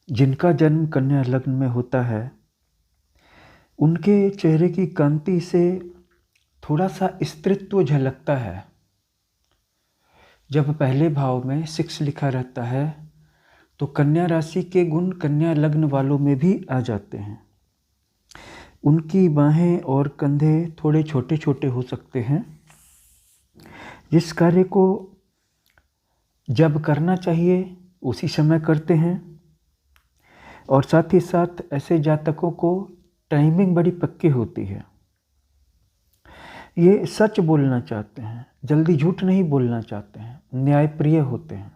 जिनका जन्म कन्या लग्न में होता है, उनके चेहरे की कांति से थोड़ा सा स्त्रीत्व झलकता है। जब पहले भाव में 6 लिखा रहता है तो कन्या राशि के गुण कन्या लग्न वालों में भी आ जाते हैं। उनकी बाहें और कंधे थोड़े छोटे छोटे हो सकते हैं। जिस कार्य को जब करना चाहिए उसी समय करते हैं, और साथ ही साथ ऐसे जातकों को टाइमिंग बड़ी पक्की होती है। ये सच बोलना चाहते हैं, जल्दी झूठ नहीं बोलना चाहते हैं, न्यायप्रिय होते हैं,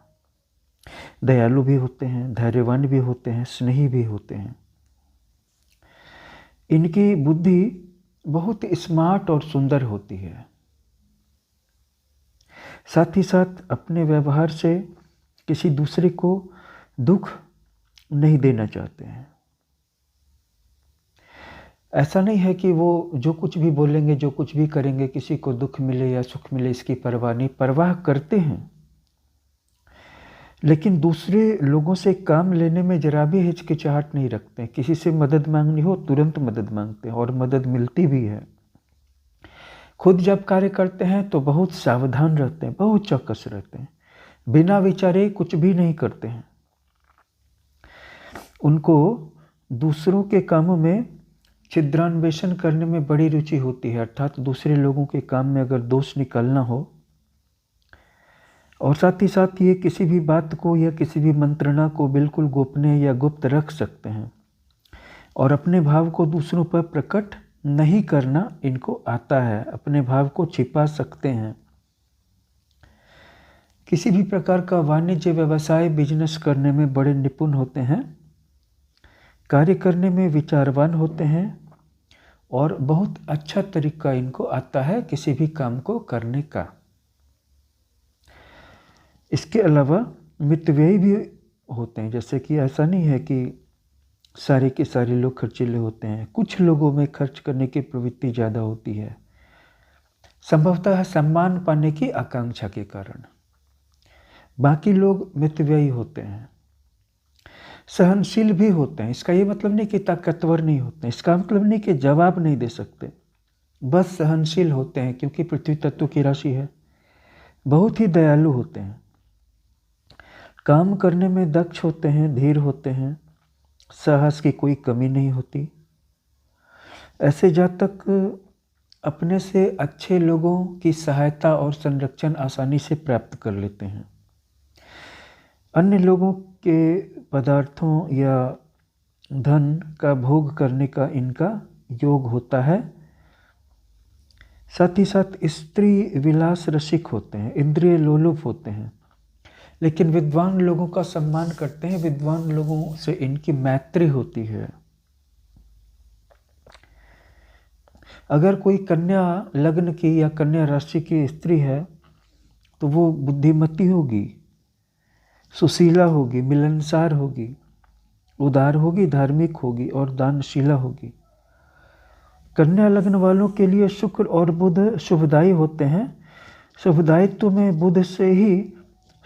दयालु भी होते हैं, धैर्यवान भी होते हैं, स्नेही भी होते हैं। इनकी बुद्धि बहुत स्मार्ट और सुंदर होती है। साथ ही साथ अपने व्यवहार से किसी दूसरे को दुख नहीं देना चाहते हैं। ऐसा नहीं है कि वो जो कुछ भी बोलेंगे, जो कुछ भी करेंगे, किसी को दुख मिले या सुख मिले इसकी परवाह नहीं। परवाह करते हैं, लेकिन दूसरे लोगों से काम लेने में जरा भी हिचकिचाहट नहीं रखते हैं। किसी से मदद मांगनी हो तुरंत मदद मांगते हैं और मदद मिलती भी है। खुद जब कार्य करते हैं तो बहुत सावधान रहते हैं, बहुत चौकस रहते हैं, बिना विचारे कुछ भी नहीं करते हैं। उनको दूसरों के कामों में छिद्रान्वेषण करने में बड़ी रुचि होती है, अर्थात दूसरे लोगों के काम में अगर दोष निकालना हो, और साथ ही साथ ये किसी भी बात को या किसी भी मंत्रणा को बिल्कुल गोपनीय या गुप्त रख सकते हैं, और अपने भाव को दूसरों पर प्रकट नहीं करना इनको आता है। अपने भाव को छिपा सकते हैं। किसी भी प्रकार का वाणिज्य, व्यवसाय, बिजनेस करने में बड़े निपुण होते हैं, कार्य करने में विचारवान होते हैं, और बहुत अच्छा तरीका इनको आता है किसी भी काम को करने का। इसके अलावा मितव्ययी भी होते हैं। जैसे कि ऐसा नहीं है कि सारे के सारे लोग खर्चीले होते हैं, कुछ लोगों में खर्च करने की प्रवृत्ति ज़्यादा होती है, संभवतः सम्मान पाने की आकांक्षा के कारण। बाकी लोग मितव्ययी होते हैं, सहनशील भी होते हैं। इसका ये मतलब नहीं कि ताकतवर नहीं होते हैं, इसका मतलब नहीं कि जवाब नहीं दे सकते, बस सहनशील होते हैं क्योंकि पृथ्वी तत्व की राशि है। बहुत ही दयालु होते हैं, काम करने में दक्ष होते हैं, धीर होते हैं, साहस की कोई कमी नहीं होती। ऐसे जातक अपने से अच्छे लोगों की सहायता और संरक्षण आसानी से प्राप्त कर लेते हैं। अन्य लोगों के पदार्थों या धन का भोग करने का इनका योग होता है। साथ ही साथ स्त्री विलास रसिक होते हैं, इंद्रिय लोलुप होते हैं, लेकिन विद्वान लोगों का सम्मान करते हैं। विद्वान लोगों से इनकी मैत्री होती है। अगर कोई कन्या लग्न की या कन्या राशि की स्त्री है तो वो बुद्धिमती होगी, सुशीला होगी, मिलनसार होगी, उदार होगी, धार्मिक होगी और दानशीला होगी। कन्या लग्न वालों के लिए शुक्र और बुध शुभदायी होते हैं। शुभदायित्व में बुध से ही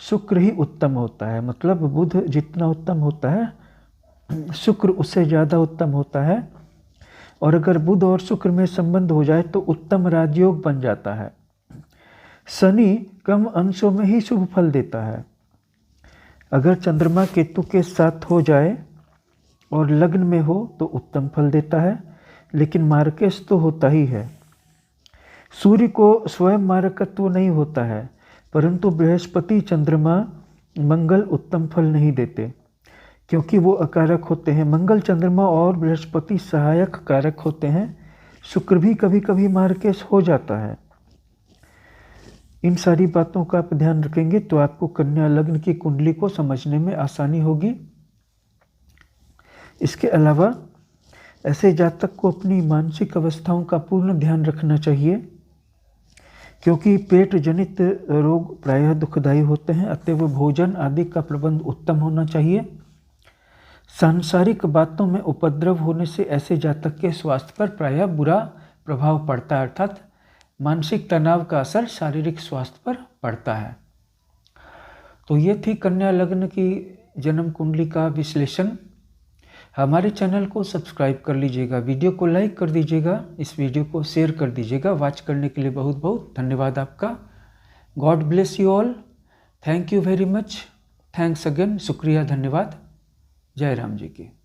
शुक्र ही उत्तम होता है, मतलब बुध जितना उत्तम होता है शुक्र उससे ज़्यादा उत्तम होता है। और अगर बुध और शुक्र में संबंध हो जाए तो उत्तम राजयोग बन जाता है। शनि कम अंशों में ही शुभ फल देता है। अगर चंद्रमा केतु के साथ हो जाए और लग्न में हो तो उत्तम फल देता है, लेकिन मार्केश तो होता ही है। सूर्य को स्वयं मारकत्व नहीं होता है, परंतु बृहस्पति, चंद्रमा, मंगल उत्तम फल नहीं देते क्योंकि वो अकारक होते हैं। मंगल, चंद्रमा और बृहस्पति सहायक कारक होते हैं। शुक्र भी कभी कभी मार्केश हो जाता है। इन सारी बातों का आप ध्यान रखेंगे तो आपको कन्या लग्न की कुंडली को समझने में आसानी होगी। इसके अलावा ऐसे जातक को अपनी मानसिक अवस्थाओं का पूर्ण ध्यान रखना चाहिए, क्योंकि पेट जनित रोग प्रायः दुखदायी होते हैं। अतएव भोजन आदि का प्रबंध उत्तम होना चाहिए। सांसारिक बातों में उपद्रव होने से ऐसे जातक के स्वास्थ्य पर प्रायः बुरा प्रभाव पड़ता है, अर्थात मानसिक तनाव का असर शारीरिक स्वास्थ्य पर पड़ता है। तो ये थी कन्या लग्न की जन्म कुंडली का विश्लेषण। हमारे चैनल को सब्सक्राइब कर लीजिएगा, वीडियो को लाइक कर दीजिएगा, इस वीडियो को शेयर कर दीजिएगा। वॉच करने के लिए बहुत बहुत धन्यवाद आपका। God bless you all. Thank you very much. Thanks again. शुक्रिया, धन्यवाद। जय राम जी की।